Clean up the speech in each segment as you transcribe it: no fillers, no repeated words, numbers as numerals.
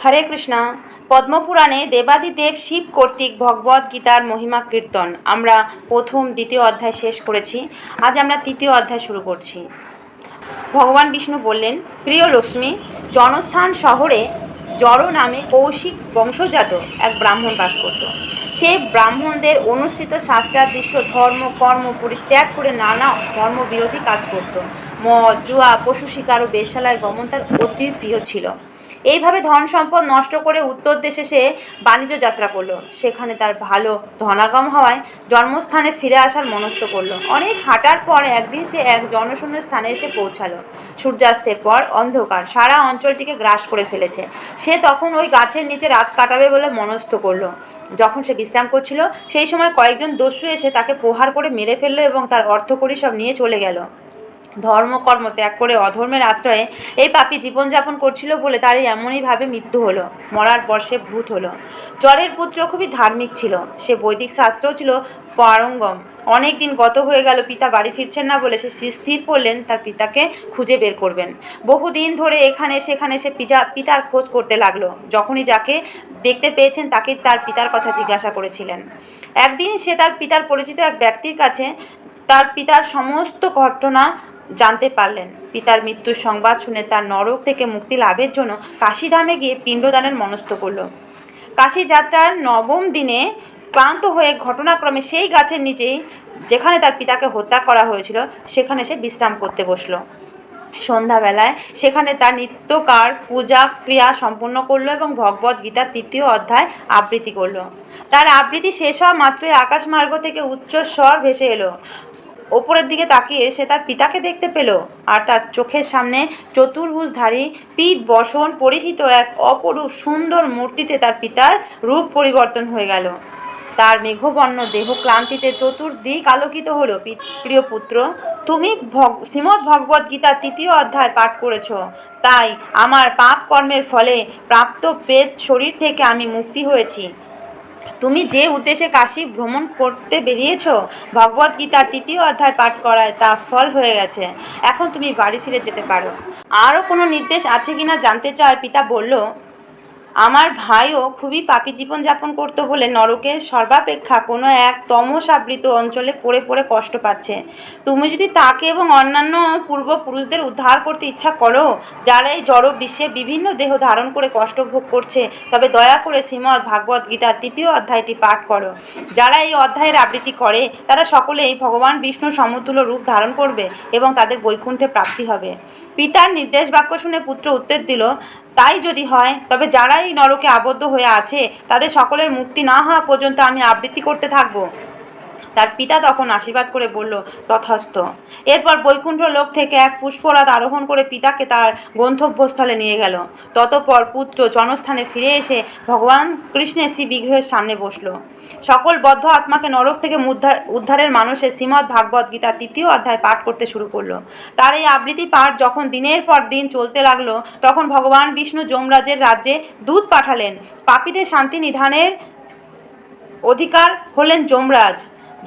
হরে কৃষ্ণা। পদ্মপুরাণে দেবাদিদেব শিব কর্তৃক ভগবদ গীতার মহিমা কীর্তন আমরা প্রথম দ্বিতীয় অধ্যায় শেষ করেছি। আজ আমরা তৃতীয় অধ্যায় শুরু করছি। ভগবান বিষ্ণু বললেন, প্রিয় লক্ষ্মী, জনস্থান শহরে জড় নামে কৌশিক বংশজাত এক ব্রাহ্মণ বাস করত। সে ব্রাহ্মণদের অনুসৃত শাস্ত্রাদিষ্ট ধর্ম কর্ম পরিত্যাগ করে নানা ধর্মবিরোধী কাজ করত। মদ, জুয়া, পশু শিকার ও বেশ্যালয় গমন তার অতি প্রিয় ছিল। এইভাবে ধন সম্পদ নষ্ট করে উত্তর দেশে সে বাণিজ্য যাত্রা করলো। সেখানে তার ভালো ধনাগম হওয়ায় জন্মস্থানে ফিরে আসার মনস্থ করলো। অনেক হাঁটার পর একদিন সে এক জনশূন্য স্থানে এসে পৌঁছালো। সূর্যাস্তের পর অন্ধকার সারা অঞ্চলটিকে গ্রাস করে ফেলেছে। সে তখন ওই গাছের নিচে রাত কাটাবে বলে মনস্থ করলো। যখন সে বিশ্রাম করছিল সেই সময় কয়েকজন দস্যু এসে তাকে প্রহার করে মেরে ফেললো এবং তার অর্থকড়ি সব নিয়ে চলে গেল। ধর্মকর্ম ত্যাগ করে অধর্মের আশ্রয়ে এই পাপী জীবনযাপন করছিল বলে তার এমনইভাবে মৃত্যু হলো। মরার পর সে ভূত হলো। চরের পুত্র খুবই ধার্মিক ছিল। সে বৈদিক শাস্ত্রও ছিল পারঙ্গম। অনেক দিন গত হয়ে গেল, পিতা বাড়ি ফিরছেন না বলে সে স্থির করলেন তার পিতাকে খুঁজে বের করবেন। বহুদিন ধরে এখানে সেখানে সে পিতার খোঁজ করতে লাগলো। যখনই যাকে দেখতে পেয়েছেন তাকে তার পিতার কথা জিজ্ঞাসা করেছিলেন। একদিন সে তার পিতার পরিচিত এক ব্যক্তির কাছে তার পিতার সমস্ত ঘটনা জানতে পারলেন। পিতার মৃত্যুর সংবাদ শুনে তার নরক থেকে মুক্তি লাভের জন্য কাশীধামে গিয়ে পিণ্ডদানের মনস্থ করল। কাশী যাত্রার নবম দিনে ক্লান্ত হয়ে ঘটনাক্রমে সেই গাছের নিচেই যেখানে তার পিতাকে হত্যা করা হয়েছিল সেখানে সে বিশ্রাম করতে বসলো। সন্ধ্যাবেলায় সেখানে তার নিত্যকার পূজা ক্রিয়া সম্পন্ন করলো এবং ভগবদ গীতার তৃতীয় অধ্যায় আবৃত্তি করলো। তার আবৃত্তি শেষ হওয়া মাত্রই আকাশমার্গ থেকে উচ্চ স্বর ভেসে এলো। ওপরের দিকে তাকিয়ে সে তার পিতাকে দেখতে পেল, আর তার চোখের সামনে চতুর্ভুজধারী পীত বসন পরিহিত এক অপরূপ সুন্দর মূর্তিতে তার পিতার রূপ পরিবর্তন হয়ে গেল। তার মেঘবর্ণ দেহ ক্লান্তিতে চতুর্দিক আলোকিত হলো। প্রিয় পুত্র, তুমি শ্রীমদ্ ভগবদ গীতার তৃতীয় অধ্যায় পাঠ করেছ, তাই আমার পাপ কর্মের ফলে প্রাপ্ত প্রেত শরীর থেকে আমি মুক্তি হয়েছি। তুমি যে উদ্দেশ্যে কাশী ভ্রমণ করতে বেরিয়েছ, ভগবদ গীতার তৃতীয় অধ্যায় পাঠ করায় তা ফল হয়ে গেছে। এখন তুমি বাড়ি ফিরে যেতে পারো। আরও কোনো নির্দেশ আছে কিনা জানতে চায় পিতা বলল, আমার ভাইও খুবই পাপী জীবনযাপন করতো বলে নরকের সর্বাপেক্ষা কোনো এক তমসাবৃত অঞ্চলে পড়ে পড়ে কষ্ট পাচ্ছে। তুমি যদি তাকে এবং অন্যান্য পূর্বপুরুষদের উদ্ধার করতে ইচ্ছা করো, যারা এই জড় বিশ্বে বিভিন্ন দেহ ধারণ করে কষ্ট ভোগ করছে, তবে দয়া করে শ্রীমদ্ ভাগবত গীতার তৃতীয় অধ্যায়টি পাঠ করো। যারা এই অধ্যায়ের আবৃত্তি করে তারা সকলেই ভগবান বিষ্ণুর সমতুল্য রূপ ধারণ করবে এবং তাদের বৈকুণ্ঠে প্রাপ্তি হবে। পিতার নির্দেশ বাক্য শুনে পুত্র উত্তর দিল, তাই যদি হয় তবে যারা এই নরকে আবদ্ধ হয়ে আছে তাদের সকলের মুক্তি না হওয়া পর্যন্ত আমি আবৃত্তি করতে থাকব। তার পিতা তখন আশীর্বাদ করে বলল, তথাস্তু। এরপর বৈকুণ্ঠ লোক থেকে এক পুষ্পরাত আরোহণ করে পিতাকে তার গন্তব্যস্থলে নিয়ে গেল। ততপর পুত্র জনস্থানে ফিরে এসে ভগবান কৃষ্ণের শ্রী বিগ্রহের সামনে বসল। সকল বদ্ধ আত্মাকে নরক থেকে উদ্ধারের মানুষের শ্রীমদ্ ভাগবত গীতার তৃতীয় অধ্যায় পাঠ করতে শুরু করলো। তার এই আবৃত্তি পাঠ যখন দিনের পর দিন চলতে লাগলো, তখন ভগবান বিষ্ণু যমরাজের রাজ্যে দূত পাঠালেন। পাপীদের শান্তি নিধানের অধিকার হলেন যমরাজ।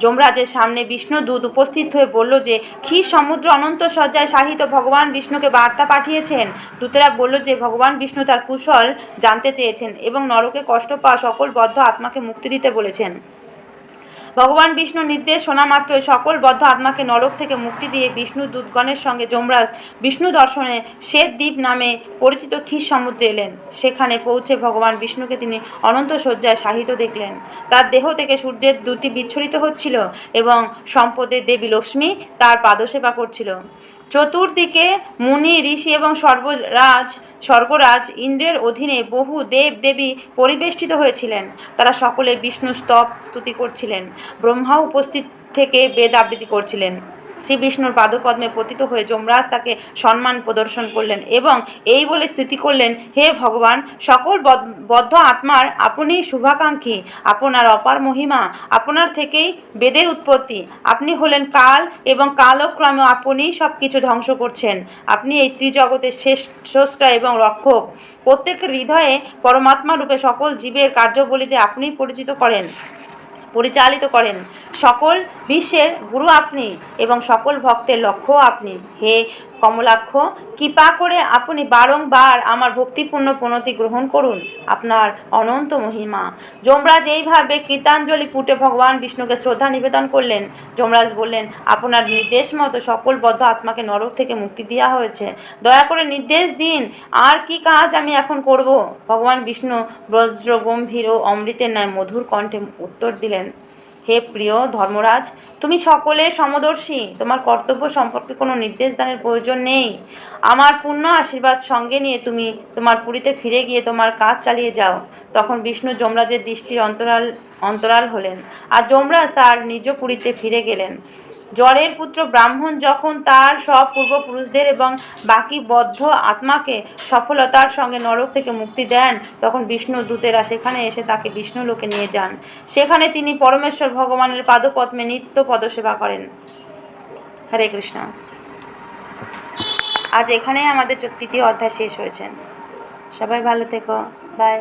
যমরাজের সামনে বিষ্ণুদূত উপস্থিত হয়ে বলল যে ক্ষীর সমুদ্র অনন্ত সজ্জায় সাহিত ভগবান বিষ্ণুকে বার্তা পাঠিয়েছেন। দূতেরা বলল যে ভগবান বিষ্ণু তার কুশল জানতে চেয়েছেন এবং নরকে কষ্ট পাওয়া সকল বদ্ধ আত্মাকে মুক্তি দিতে বলেছেন। ভগবান বিষ্ণুর নির্দেশ শোনা মাত্রই সকল বদ্ধ আত্মাকে নরক থেকে মুক্তি দিয়ে বিষ্ণু দূতগণের সঙ্গে যমরাজ বিষ্ণু দর্শনে শ্বেতদ্বীপ নামে পরিচিত ক্ষীর সমুদ্রে এলেন। সেখানে পৌঁছে ভগবান বিষ্ণুকে তিনি অনন্ত শয্যায় শায়িত দেখলেন। তার দেহ থেকে সূর্যের দ্যুতি বিচ্ছুরিত হচ্ছিল এবং সম্পদের দেবী লক্ষ্মী তার পাদসেবা করছিল। চতুর্দিকে মুনি ঋষি এবং স্বর্গরাজ ইন্দ্রের অধীনে বহু দেব দেবী পরিবেষ্টিত হয়েছিলেন। তারা সকলে বিষ্ণু স্তুতি করছিলেন। ব্রহ্মাও উপস্থিত থেকে বেদ আবৃত্তি করছিলেন। শ্রী বিষ্ণুর পাদপদ্মে পতিত হয়ে যমরাজ তাকে সম্মান প্রদর্শন করলেন এবং এই বলে স্তুতি করলেন, হে ভগবান, সকল বদ্ধ আত্মার আপনি শুভাকাঙ্ক্ষী। আপনার অপার মহিমা, আপনার থেকেই বেদের উৎপত্তি। আপনি হলেন কাল এবং কালক্রমে আপনি সব কিছু ধ্বংস করছেন। আপনি এই ত্রিজগতের স্রষ্টা এবং রক্ষক। প্রত্যেকের হৃদয়ে পরমাত্মা রূপে সকল জীবের কার্যবলীতে আপনি পরিচালিত করেন। সকল বিশ্বের গুরু আপনি এবং সকল ভক্তের লক্ষ্য আপনি। হে কমলাক্ষ, কৃপা করে আপনি বারংবার আমার ভক্তিপূর্ণ প্রণতি গ্রহণ করুন। আপনার অনন্ত মহিমা। যমরাজ এইভাবে কৃতাঞ্জলি পুটে ভগবান বিষ্ণুকে শ্রদ্ধা নিবেদন করলেন। যমরাজ বললেন, আপনার নির্দেশ মতো সকল বদ্ধ আত্মাকে নরক থেকে মুক্তি দেওয়া হয়েছে। দয়া করে নির্দেশ দিন, আর কি কাজ আমি এখন করব? ভগবান বিষ্ণু বজ্র গম্ভীর ও অমৃতের ন্যায় মধুর কণ্ঠে উত্তর দিলেন, হে প্রিয় ধর্মরাজ, তুমি সকলের সমদর্শী, তোমার কর্তব্য সম্পর্কে কোনো নির্দেশ দানের প্রয়োজন নেই। আমার পূর্ণ আশীর্বাদ সঙ্গে নিয়ে তুমি তোমার পুরীতে ফিরে গিয়ে তোমার কাজ চালিয়ে যাও। তখন বিষ্ণু যমরাজের দৃষ্টির অন্তরাল হলেন, আর যমরাজ তার নিজ পুরীতে ফিরে গেলেন। জরের পুত্র ব্রাহ্মণ যখন তার সব পূর্বপুরুষদের এবং বাকি বদ্ধ আত্মাকে সফলতার সঙ্গে নরক থেকে মুক্তি দেন, তখন বিষ্ণু দূতেরা সেখানে এসে তাকে বিষ্ণুলোকে নিয়ে যান। সেখানে তিনি পরমেশ্বর ভগবানের পাদপদ্মে নিত্য পদসেবা করেন। হরে কৃষ্ণ। আজ এখানেই আমাদের তৃতীয় অধ্যায় শেষ হয়েছে। সবাই ভালো থেকো। বাই।